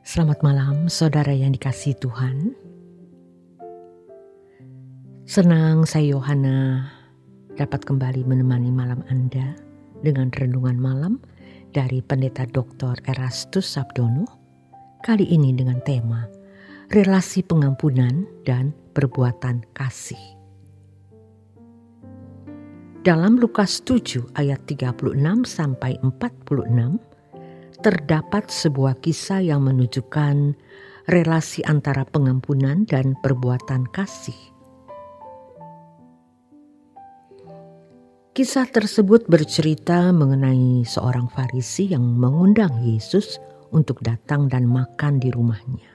Selamat malam saudara yang dikasihi Tuhan. Senang saya Yohana dapat kembali menemani malam Anda dengan renungan malam dari Pendeta Dr. Erastus Sabdono. Kali ini dengan tema relasi pengampunan dan perbuatan kasih. Dalam Lukas 7 ayat 36 sampai 46 terdapat sebuah kisah yang menunjukkan relasi antara pengampunan dan perbuatan kasih. Kisah tersebut bercerita mengenai seorang Farisi yang mengundang Yesus untuk datang dan makan di rumahnya.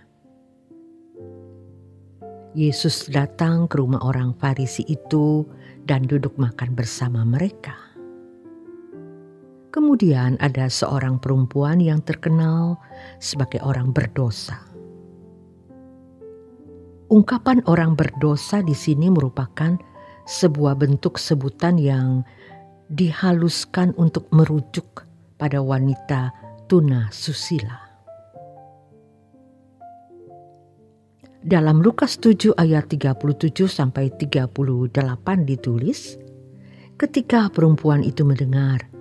Yesus datang ke rumah orang Farisi itu dan duduk makan bersama mereka. Kemudian ada seorang perempuan yang terkenal sebagai orang berdosa. Ungkapan orang berdosa di sini merupakan sebuah bentuk sebutan yang dihaluskan untuk merujuk pada wanita tuna susila. Dalam Lukas 7 ayat 37 sampai 38 ditulis, ketika perempuan itu mendengar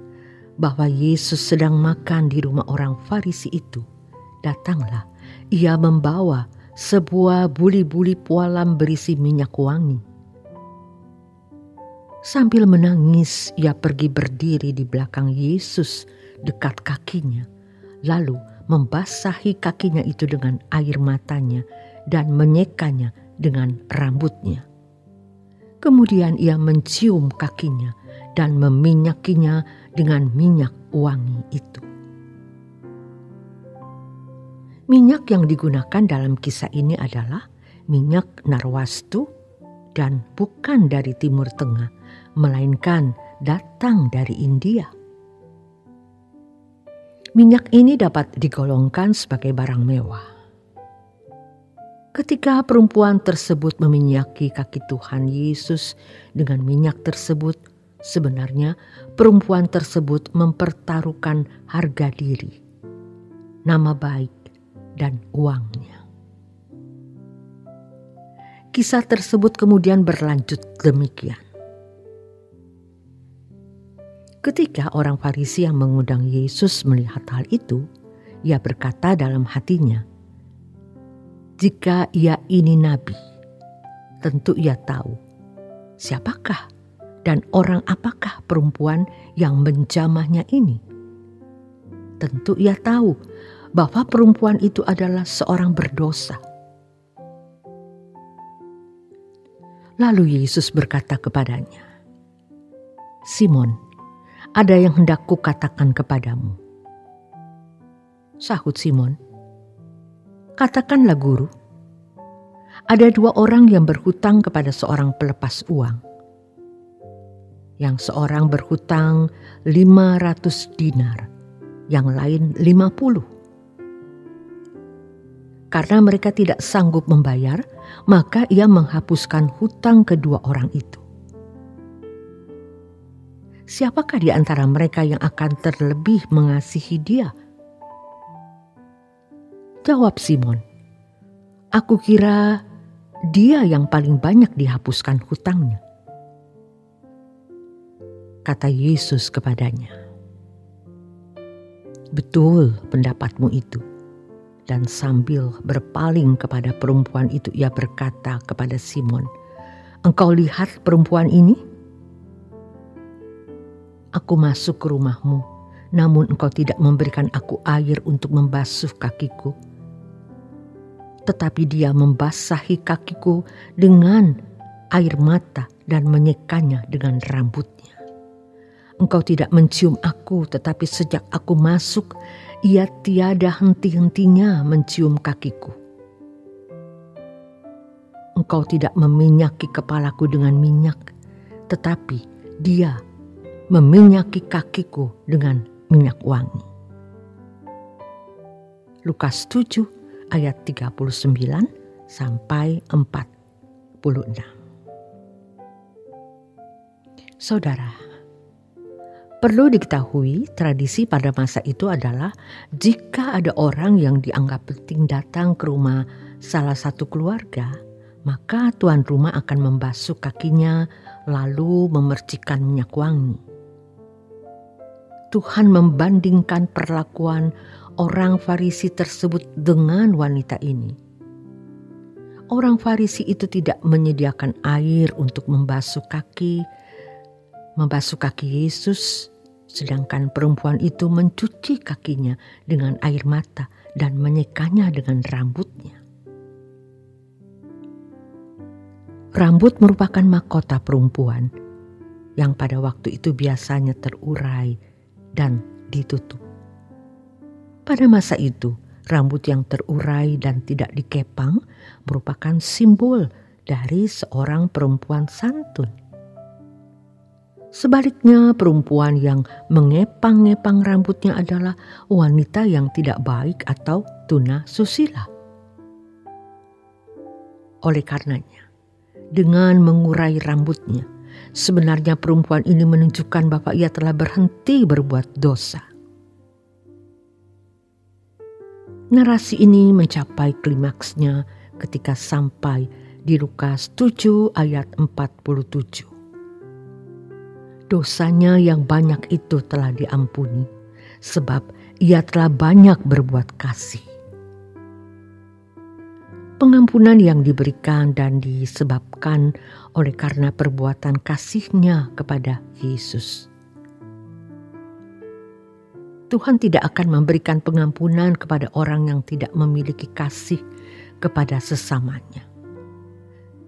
bahwa Yesus sedang makan di rumah orang Farisi itu, datanglah ia membawa sebuah buli-buli pualam berisi minyak wangi. Sambil menangis, ia pergi berdiri di belakang Yesus dekat kakinya, lalu membasahi kakinya itu dengan air matanya dan menyekanya dengan rambutnya. Kemudian ia mencium kakinya dan meminyakinya dengan minyak wangi itu. Minyak yang digunakan dalam kisah ini adalah minyak narwastu dan bukan dari Timur Tengah, melainkan datang dari India. Minyak ini dapat digolongkan sebagai barang mewah. Ketika perempuan tersebut meminyaki kaki Tuhan Yesus dengan minyak tersebut, sebenarnya perempuan tersebut mempertaruhkan harga diri, nama baik, dan uangnya. Kisah tersebut kemudian berlanjut demikian. Ketika orang Farisi yang mengundang Yesus melihat hal itu, ia berkata dalam hatinya, "Jika ia ini nabi, tentu ia tahu siapakah dan orang apakah perempuan yang menjamahnya ini. Tentu ia tahu bahwa perempuan itu adalah seorang berdosa." Lalu Yesus berkata kepadanya, "Simon, ada yang hendak kukatakan kepadamu." Sahut Simon, "Katakanlah guru." Ada dua orang yang berhutang kepada seorang pelepas uang. Yang seorang berhutang 500 dinar, yang lain 50. Karena mereka tidak sanggup membayar, maka ia menghapuskan hutang kedua orang itu. Siapakah di antara mereka yang akan terlebih mengasihi dia? Jawab Simon, "Aku kira dia yang paling banyak dihapuskan hutangnya." Kata Yesus kepadanya, "Betul pendapatmu itu." Dan sambil berpaling kepada perempuan itu ia berkata kepada Simon, "Engkau lihat perempuan ini? Aku masuk ke rumahmu, namun engkau tidak memberikan aku air untuk membasuh kakiku. Tetapi dia membasahi kakiku dengan air mata dan menyekanya dengan rambutnya. Engkau tidak mencium aku, tetapi sejak aku masuk, ia tiada henti-hentinya mencium kakiku. Engkau tidak meminyaki kepalaku dengan minyak, tetapi dia meminyaki kakiku dengan minyak wangi." Lukas 7 ayat 39 sampai 46. Saudara, Perlu diketahui, tradisi pada masa itu adalah jika ada orang yang dianggap penting datang ke rumah salah satu keluarga, maka tuan rumah akan membasuh kakinya lalu memercikan minyak wangi. Tuhan membandingkan perlakuan orang Farisi tersebut dengan wanita ini. Orang Farisi itu tidak menyediakan air untuk membasuh kaki Yesus, sedangkan perempuan itu mencuci kakinya dengan air mata dan menyekanya dengan rambutnya. Rambut merupakan mahkota perempuan yang pada waktu itu biasanya terurai dan ditutup. Pada masa itu, rambut yang terurai dan tidak dikepang merupakan simbol dari seorang perempuan santun. Sebaliknya, perempuan yang mengepang-ngepang rambutnya adalah wanita yang tidak baik atau tuna susila. Oleh karenanya, dengan mengurai rambutnya, sebenarnya perempuan ini menunjukkan bahwa ia telah berhenti berbuat dosa. Narasi ini mencapai klimaksnya ketika sampai di Lukas 7 ayat 47. Dosanya yang banyak itu telah diampuni, sebab ia telah banyak berbuat kasih. Pengampunan yang diberikan dan disebabkan oleh karena perbuatan kasih-Nya kepada Yesus. Tuhan tidak akan memberikan pengampunan kepada orang yang tidak memiliki kasih kepada sesamanya.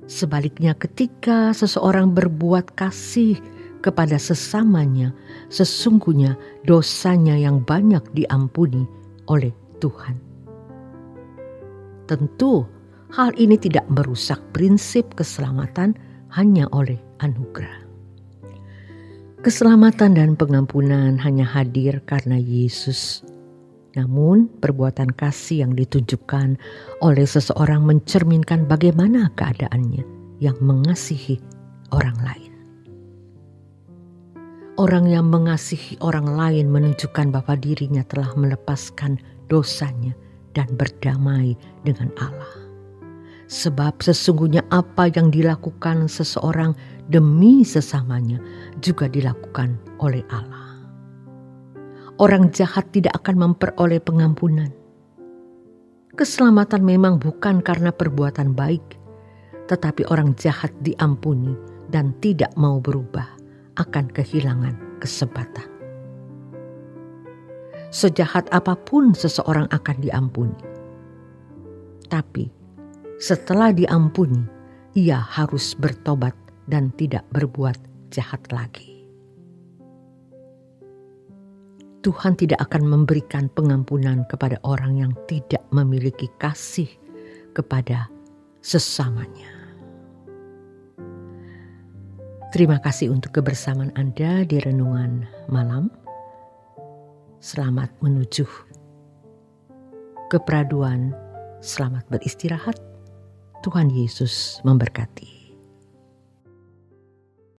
Sebaliknya, ketika seseorang berbuat kasih kepada sesamanya, sesungguhnya dosanya yang banyak diampuni oleh Tuhan. Tentu, hal ini tidak merusak prinsip keselamatan hanya oleh anugerah. Keselamatan dan pengampunan hanya hadir karena Yesus. Namun, perbuatan kasih yang ditunjukkan oleh seseorang mencerminkan bagaimana keadaannya yang mengasihi orang lain. Orang yang mengasihi orang lain menunjukkan bahwa dirinya telah melepaskan dosanya dan berdamai dengan Allah. Sebab sesungguhnya apa yang dilakukan seseorang demi sesamanya juga dilakukan oleh Allah. Orang jahat tidak akan memperoleh pengampunan. Keselamatan memang bukan karena perbuatan baik, tetapi orang jahat diampuni dan tidak mau berubah akan kehilangan kesempatan. Sejahat apapun seseorang akan diampuni. Tapi setelah diampuni, ia harus bertobat dan tidak berbuat jahat lagi. Tuhan tidak akan memberikan pengampunan kepada orang yang tidak memiliki kasih kepada sesamanya. Terima kasih untuk kebersamaan Anda di renungan malam. Selamat menuju keperaduan, selamat beristirahat. Tuhan Yesus memberkati.